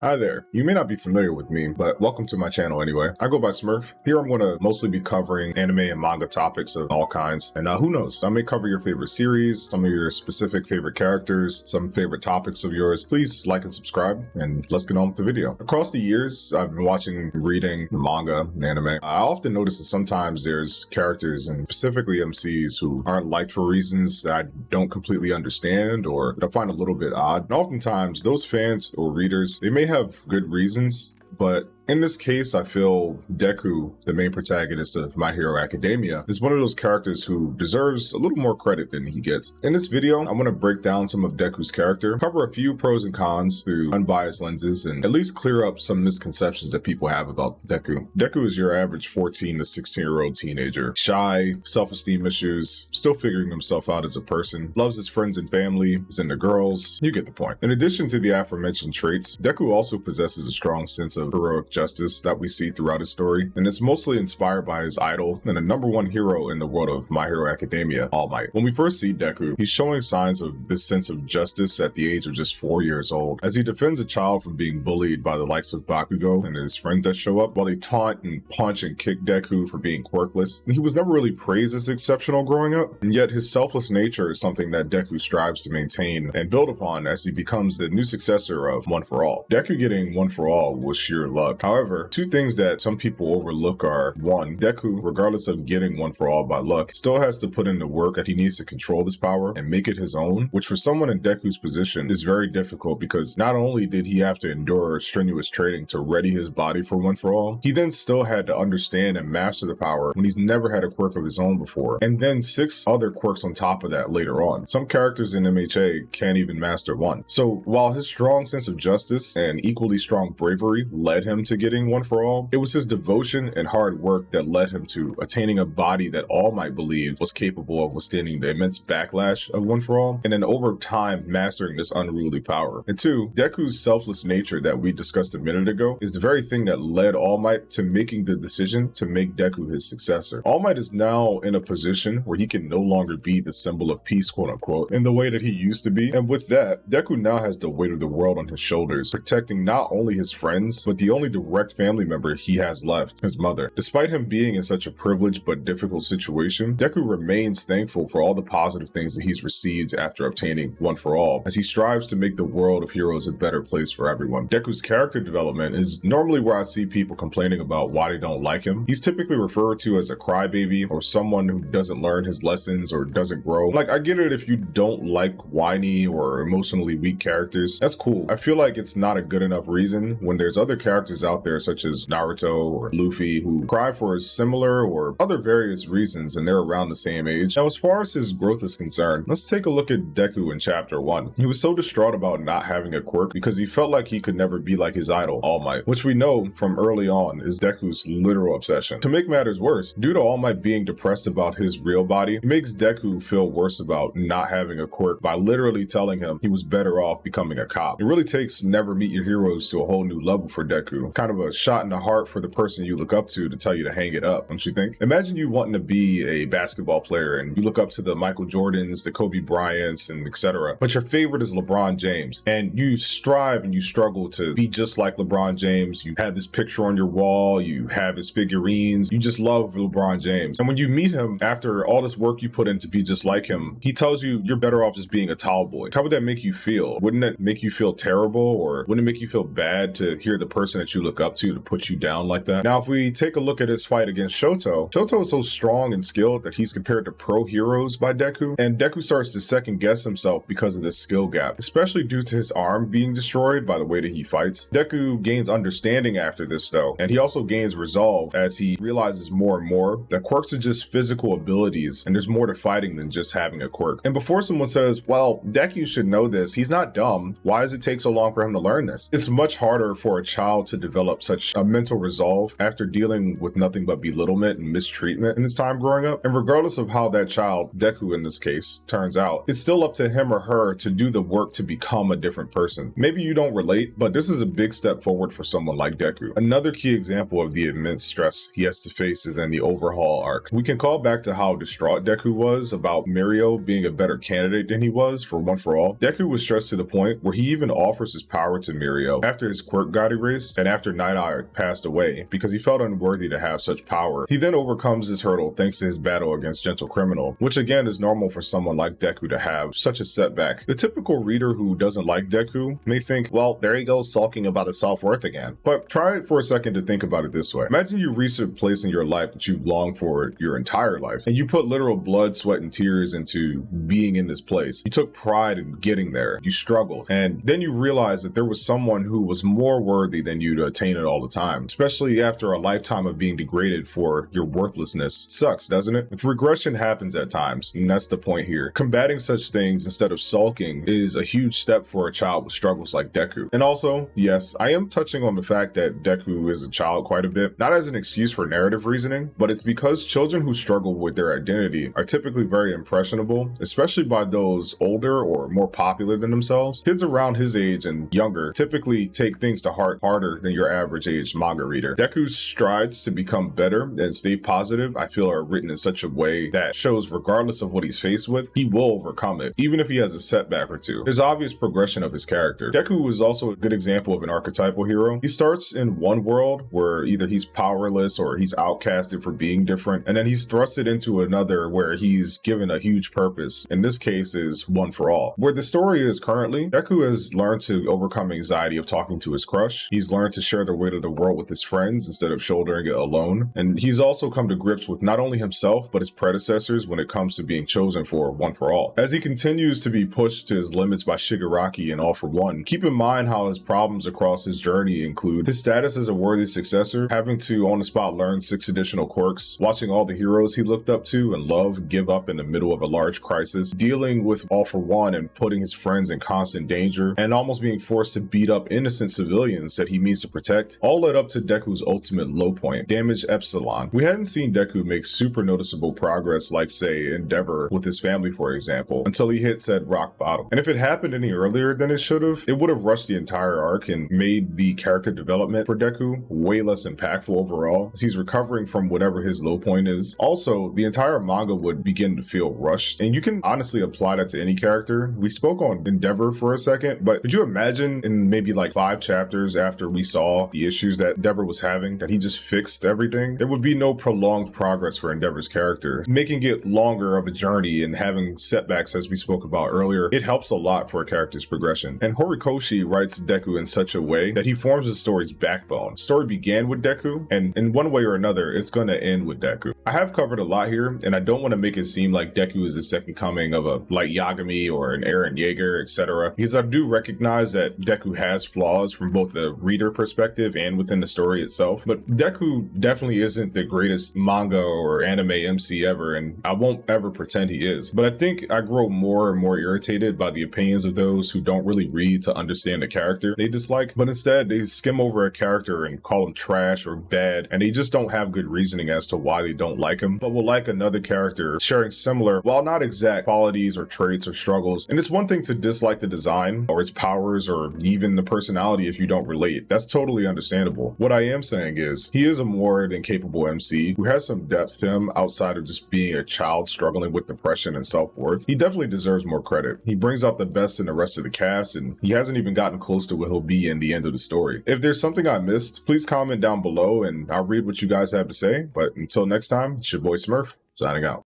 Hi there. You may not be familiar with me, but welcome to my channel anyway. I go by Smurf. Here I'm going to mostly be covering anime and manga topics of all kinds. And who knows, I may cover your favorite series, some of your specific favorite characters, some favorite topics of yours. Please like and subscribe, and let's get on with the video. Across the years, I've been watching, reading manga and anime. I often notice that sometimes there's characters, and specifically MCs, who aren't liked for reasons that I don't completely understand or that I find a little bit odd. And oftentimes, those fans or readers, they may have good reasons, but in this case, I feel Deku, the main protagonist of My Hero Academia, is one of those characters who deserves a little more credit than he gets. In this video, I'm going to break down some of Deku's character, cover a few pros and cons through unbiased lenses, and at least clear up some misconceptions that people have about Deku. Deku is your average 14 to 16-year-old teenager. Shy, self-esteem issues, still figuring himself out as a person, loves his friends and family, is into girls. You get the point. In addition to the aforementioned traits, Deku also possesses a strong sense of heroic justice that we see throughout his story, and it's mostly inspired by his idol and the #1 hero in the world of My Hero Academia, All Might. When we first see Deku, he's showing signs of this sense of justice at the age of just 4 years old, as he defends a child from being bullied by the likes of Bakugo and his friends that show up, while they taunt and punch and kick Deku for being quirkless. And he was never really praised as exceptional growing up, and yet his selfless nature is something that Deku strives to maintain and build upon as he becomes the new successor of One for All. Deku getting One for All was sheer luck. However, two things that some people overlook are: one, Deku, regardless of getting One for All by luck, still has to put in the work that he needs to control this power and make it his own, which for someone in Deku's position is very difficult, because not only did he have to endure strenuous training to ready his body for One for All, he then still had to understand and master the power when he's never had a quirk of his own before, and then 6 other quirks on top of that later on. Some characters in MHA can't even master one. So while his strong sense of justice and equally strong bravery led him to getting One for All, it was his devotion and hard work that led him to attaining a body that All Might believed was capable of withstanding the immense backlash of One for All, and then over time mastering this unruly power. And 2, Deku's selfless nature that we discussed a minute ago is the very thing that led All Might to making the decision to make Deku his successor. All Might is now in a position where he can no longer be the symbol of peace, quote unquote, in the way that he used to be. And with that, Deku now has the weight of the world on his shoulders, protecting not only his friends, but the only direct family member he has left, his mother. Despite him being in such a privileged but difficult situation, Deku remains thankful for all the positive things that he's received after obtaining One for All, as he strives to make the world of heroes a better place for everyone. Deku's character development is normally where I see people complaining about why they don't like him. He's typically referred to as a crybaby, or someone who doesn't learn his lessons or doesn't grow. Like, I get it if you don't like whiny or emotionally weak characters. That's cool. I feel like it's not a good enough reason when there's other characters out there such as Naruto or Luffy who cry for similar or other various reasons, and they're around the same age. Now, as far as his growth is concerned, let's take a look at Deku in chapter 1. He was so distraught about not having a quirk because he felt like he could never be like his idol, All Might, which we know from early on is Deku's literal obsession. To make matters worse, due to All Might being depressed about his real body, it makes Deku feel worse about not having a quirk by literally telling him he was better off becoming a cop. It really takes Never Meet Your Heroes to a whole new level for Deku. Kind of a shot in the heart for the person you look up to tell you to hang it up, don't you think? Imagine you wanting to be a basketball player and you look up to the Michael Jordans, the Kobe Bryants, and etc. But your favorite is LeBron James, and you strive and you struggle to be just like LeBron James. You have this picture on your wall, you have his figurines, you just love LeBron James. And when you meet him after all this work you put in to be just like him, he tells you you're better off just being a tall boy. How would that make you feel? Wouldn't it make you feel terrible, or wouldn't it make you feel bad to hear the person that you look up to put you down like that? Now, if we take a look at his fight against Shoto is so strong and skilled that he's compared to pro heroes by Deku, and Deku starts to second guess himself because of this skill gap, especially due to his arm being destroyed by the way that he fights. Deku gains understanding after this though, and he also gains resolve as he realizes more and more that quirks are just physical abilities, and there's more to fighting than just having a quirk. And before someone says, well, Deku should know this, he's not dumb, why does it take so long for him to learn this? It's much harder for a child to develop develop such a mental resolve after dealing with nothing but belittlement and mistreatment in his time growing up. And regardless of how that child, Deku in this case, turns out, it's still up to him or her to do the work to become a different person. Maybe you don't relate, but this is a big step forward for someone like Deku. Another key example of the immense stress he has to face is in the overhaul arc. We can call back to how distraught Deku was about Mirio being a better candidate than he was for One For All. Deku was stressed to the point where he even offers his power to Mirio after his quirk got erased and after Night Eye passed away because he felt unworthy to have such power. He then overcomes this hurdle thanks to his battle against Gentle Criminal, which again is normal for someone like Deku to have such a setback. The typical reader who doesn't like Deku may think, well, there he goes sulking about his self-worth again. But try it for a second to think about it this way. Imagine you reach a place in your life that you've longed for your entire life, and you put literal blood, sweat, and tears into being in this place. You took pride in getting there. You struggled, and then you realize that there was someone who was more worthy than you to attain it all the time, especially after a lifetime of being degraded for your worthlessness. It sucks, doesn't it? If regression happens at times, and that's the point here. Combating such things instead of sulking is a huge step for a child with struggles like Deku. And also, yes, I am touching on the fact that Deku is a child quite a bit, not as an excuse for narrative reasoning, but it's because children who struggle with their identity are typically very impressionable, especially by those older or more popular than themselves. Kids around his age and younger typically take things to heart harder than your average age manga reader. Deku's strides to become better and stay positive, I feel, are written in such a way that shows regardless of what he's faced with, he will overcome it, even if he has a setback or two. There's obvious progression of his character. Deku is also a good example of an archetypal hero. He starts in one world where either he's powerless or he's outcasted for being different, and then he's thrusted into another where he's given a huge purpose. In this case is One For All. Where the story is currently, Deku has learned to overcome anxiety of talking to his crush. He's learned to share the weight of the world with his friends instead of shouldering it alone. And he's also come to grips with not only himself, but his predecessors when it comes to being chosen for One For All. As he continues to be pushed to his limits by Shigaraki and All For One, keep in mind how his problems across his journey include his status as a worthy successor, having to on the spot learn 6 additional quirks, watching all the heroes he looked up to and loved give up in the middle of a large crisis, dealing with All For One and putting his friends in constant danger, and almost being forced to beat up innocent civilians that he means to protect, all led up to Deku's ultimate low point, Damage Epsilon. We hadn't seen Deku make super noticeable progress like, say, Endeavor with his family, for example, until he hit said rock bottom. And if it happened any earlier than it should have, it would have rushed the entire arc and made the character development for Deku way less impactful overall, as he's recovering from whatever his low point is. Also, the entire manga would begin to feel rushed, and you can honestly apply that to any character. We spoke on Endeavor for a second, but could you imagine in maybe like 5 chapters after we saw the issues that Endeavor was having, that he just fixed everything? There would be no prolonged progress for Endeavor's character. Making it longer of a journey and having setbacks, as we spoke about earlier, it helps a lot for a character's progression. And Horikoshi writes Deku in such a way that he forms the story's backbone. The story began with Deku, and in one way or another, it's going to end with Deku. I have covered a lot here, and I don't want to make it seem like Deku is the second coming of a Light Yagami or an Eren Yeager, etc., because I do recognize that Deku has flaws from both the reader perspective and within the story itself, but Deku definitely isn't the greatest manga or anime MC ever, and I won't ever pretend he is. But I think I grow more and more irritated by the opinions of those who don't really read to understand the character they dislike, but instead they skim over a character and call him trash or bad, and they just don't have good reasoning as to why they don't like him, but will like another character sharing similar, while not exact, qualities or traits or struggles. And it's one thing to dislike the design or its powers or even the personality if you don't relate. That's totally understandable. What I am saying is, he is a more than capable MC who has some depth to him outside of just being a child struggling with depression and self-worth. He definitely deserves more credit. He brings out the best in the rest of the cast, and he hasn't even gotten close to what he'll be in the end of the story. If there's something I missed, please comment down below and I'll read what you guys have to say. But until next time, it's your boy Smurf, signing out.